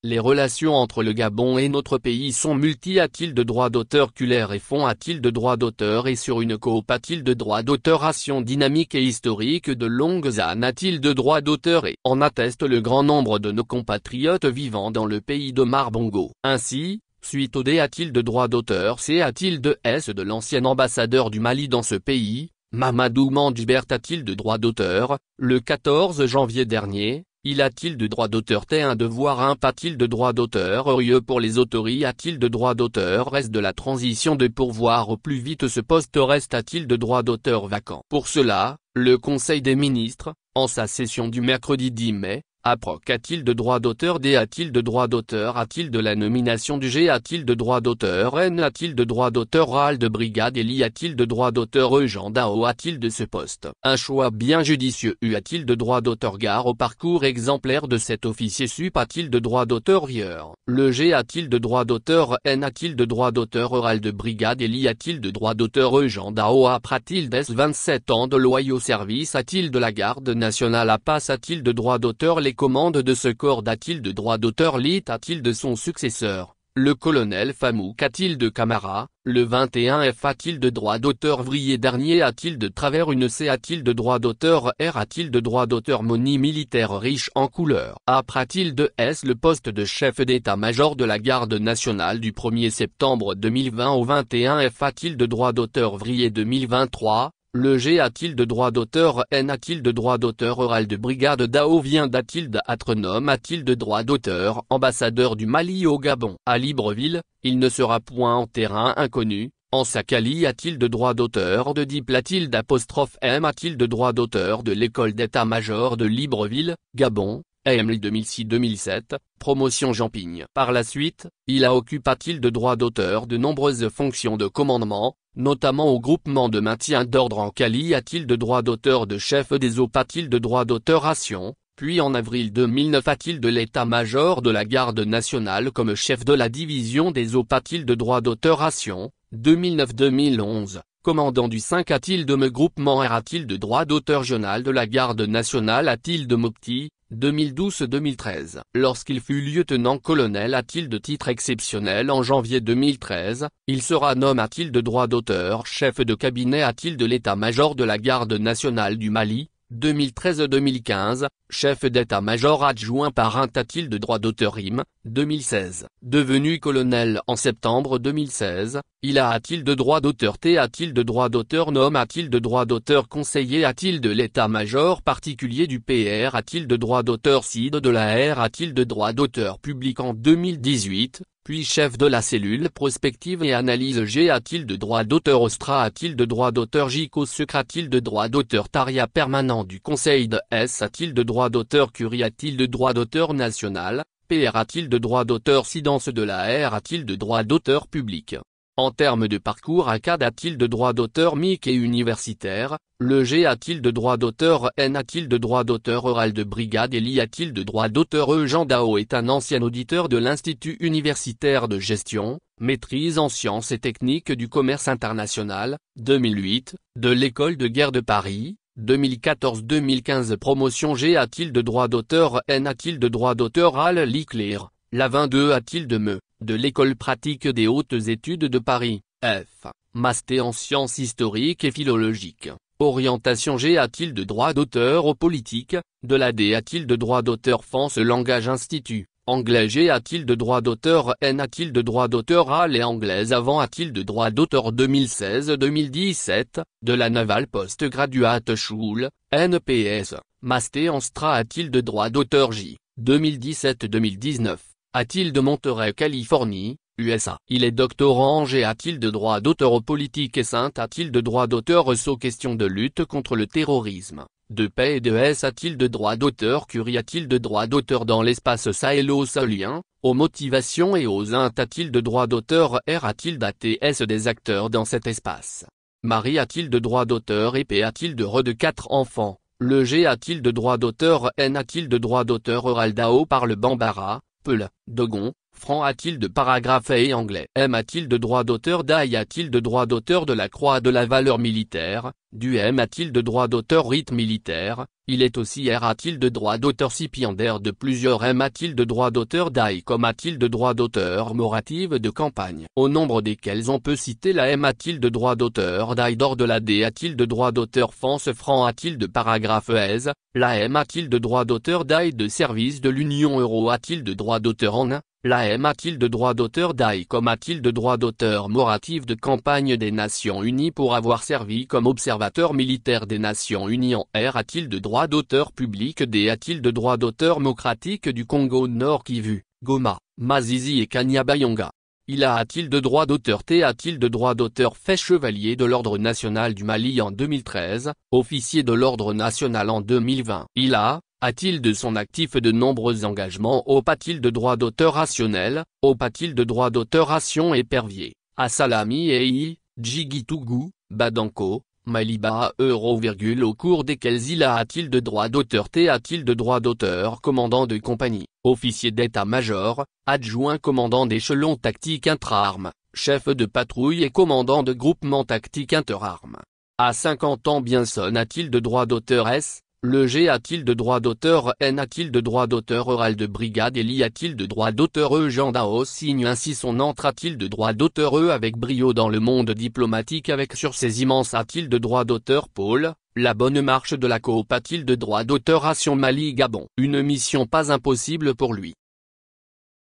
Les relations entre le Gabon et notre pays sont multi a-t-il de droit d'auteur culaire et fond a-t-il de droit d'auteur et sur une coop a-t-il de droit d'auteur ration dynamique et historique de longues années a-t-il de droit d'auteur et en atteste le grand nombre de nos compatriotes vivant dans le pays de Marbongo. Ainsi, suite au D a-t-il de droit d'auteur C a-t-il de S de l'ancien ambassadeur du Mali dans ce pays, Mamadou Mandjbert a-t-il de droit d'auteur, le 14 janvier dernier. Il a-t-il de droit d'auteur T un devoir a-t-il de droit d'auteur Heureux pour les autorités a-t-il de droit d'auteur Reste de la transition de pourvoir au plus vite ce poste reste a-t-il de droit d'auteur vacant. Pour cela, le Conseil des ministres, en sa session du mercredi 10 mai, approque a-t-il de droit d'auteur D a-t-il de droit d'auteur a-t-il de la nomination du G a-t-il de droit d'auteur N a-t-il de droit d'auteur Ral de brigade Eli a-t-il de droit d'auteur Jean Dao a-t-il de ce poste un choix bien judicieux a-t-il de droit d'auteur Gare au parcours exemplaire de cet officier sup a-t-il de droit d'auteur Vieur le G a-t-il de droit d'auteur N a-t-il de droit d'auteur Ral de brigade Eli a-t-il de droit d'auteur Jean Dao a-t-il des 27 ans de loyaux services a-t-il de la garde nationale à passe a-t-il de droit d'auteur les commandes de ce corps a-t-il de droit d'auteur lit a-t-il de son successeur, le colonel Famouk a-t-il de Camara, le 21F a-t-il de droit d'auteur Vrier dernier a-t-il de travers une C a-t-il de droit d'auteur R a-t-il de droit d'auteur Moni militaire riche en couleurs a-t-il de S le poste de chef d'état-major de la garde nationale du 1er septembre 2020 au 21F a-t-il de droit d'auteur Vrier 2023 le G a-t-il de droit d'auteur N a-t-il de droit d'auteur Ral de brigade Dao vient a-t-il d'Atrenum a-t-il de droit d'auteur ambassadeur du Mali au Gabon à Libreville, il ne sera point en terrain inconnu, en Sakali a-t-il de droit d'auteur de Dip a-t-il d'apostrophe M a-t-il de droit d'auteur de l'école d'état-major de Libreville, Gabon, AML 2006-2007, promotion Jean-Pigne. Par la suite, il a occupé-t-il de droit d'auteur de nombreuses fonctions de commandement, notamment au groupement de maintien d'ordre en Cali a-t-il de droit d'auteur de chef des eaux a-t-il de droit d'auteur ration, puis en avril 2009 a-t-il de l'état-major de la garde nationale comme chef de la division des eaux a-t-il de droit d'auteur ration, 2009-2011. Commandant du 5 a-t-il de me groupement R a-t-il de droit d'auteur journal de la garde nationale a-t-il de Mopti, 2012-2013. Lorsqu'il fut lieutenant-colonel a-t-il de titre exceptionnel en janvier 2013, il sera nommé a-t-il de droit d'auteur chef de cabinet a-t-il de l'état-major de la garde nationale du Mali, 2013-2015, chef d'état-major adjoint par un a-t-il de droit d'auteur RIM, 2016. Devenu colonel en septembre 2016, il a-t-il de droit d'auteur T a-t-il de droit d'auteur nomme a-t-il de droit d'auteur conseiller a-t-il de l'état-major particulier du PR a-t-il de droit d'auteur CID de la R a-t-il de droit d'auteur public en 2018, puis chef de la cellule prospective et analyse G a-t-il de droit d'auteur Ostra a-t-il de droit d'auteur JICO Sucre a-t-il de droit d'auteur Taria permanent du Conseil de S a-t-il de droit d'auteur Curie a-t-il de droit d'auteur national, PR a-t-il de droit d'auteur Sidance de la R a-t-il de droit d'auteur public. En termes de parcours ACAD a-t-il de droit d'auteur MIC et universitaire, le G a-t-il de droit d'auteur N a-t-il de droit d'auteur Oral de brigade Eli a-t-il de droit d'auteur Jean Dao est un ancien auditeur de l'Institut universitaire de gestion, maîtrise en sciences et techniques du commerce international, 2008, de l'école de guerre de Paris, 2014-2015 promotion G a-t-il de droit d'auteur N a-t-il de droit d'auteur Al Liclair, la 22 a-t-il de l'école pratique des hautes études de Paris, F, master en sciences historiques et philologiques, orientation G a-t-il de droit d'auteur aux politiques, de la D a-t-il de droit d'auteur France Langage Institut, anglais G a-t-il de droit d'auteur N a-t-il de droit d'auteur Al et anglaise avant a-t-il de droit d'auteur 2016-2017, de la Naval Postgraduate School, NPS, master en Stra a-t-il de droit d'auteur J, 2017-2019. A-t-il de Monterey, Californie, USA. Il est doctorant en G. A-t-il de droit d'auteur aux politiques et sainte a-t-il de droit d'auteur aux questions de lutte contre le terrorisme, de paix et de S a-t-il de droit d'auteur Curie a-t-il de droit d'auteur dans l'espace sahélo-sahélien, aux motivations et aux int a-t-il de droit d'auteur R a-t-il d'ATS des acteurs dans cet espace. Marie a-t-il de droit d'auteur et P a-t-il de 4 enfants, le G a-t-il de droit d'auteur N a-t-il de droit d'auteur Oral Dao par le Bambara, Peul, Dogon, Franc a-t-il de paragraphe et anglais. M a-t-il de droit d'auteur d'Aïe a-t-il de droit d'auteur de la croix de la valeur militaire, du M a-t-il de droit d'auteur rite militaire, il est aussi R a-t-il de droit d'auteur cipiendaire de plusieurs M a-t-il de droit d'auteur d'Aïe comme a-t-il de droit d'auteur morative de campagne au nombre desquels on peut citer la M a-t-il de droit d'auteur d'Aïe d'or de la D a-t-il de droit d'auteur France franc a-t-il de paragraphe aise, la M a-t-il de droit d'auteur d'Aïe de service de l'Union euro a-t-il de droit d'auteur en la M a-t-il de droit d'auteur d'Aïe comme a-t-il de droit d'auteur moratif de campagne des Nations Unies pour avoir servi comme observateur militaire des Nations Unies en R a-t-il de droit d'auteur public D a-t-il de droit d'auteur démocratique du Congo Nord Kivu, Goma, Masisi et Kanyabayonga. Il a-t-il de droit d'auteur T a-t-il de droit d'auteur fait chevalier de l'ordre national du Mali en 2013, officier de l'ordre national en 2020. Il a-t-il de son actif de nombreux engagements a-t-il de droit d'auteur rationnel, a-t-il de droit d'auteur ration épervier, à Salami et I, Djigitougou, Badanko, Maliba au cours desquels il a-t-il de droit d'auteur T a-t-il de droit d'auteur commandant de compagnie, officier d'état-major, adjoint commandant d'échelon tactique intra-armes, chef de patrouille et commandant de groupement tactique inter-armes. À 50 ans Bienson a-t-il de droit d'auteur S, le G a-t-il de droit d'auteur N a-t-il de droit d'auteur oral de brigade Eli a-t-il de droit d'auteur E Jean Dao signe ainsi son entre a-t-il de droit d'auteur E avec brio dans le monde diplomatique avec sur ses immenses a-t-il de droit d'auteur Paul, la bonne marche de la coop a-t-il de droit d'auteur ration Mali Gabon. Une mission pas impossible pour lui.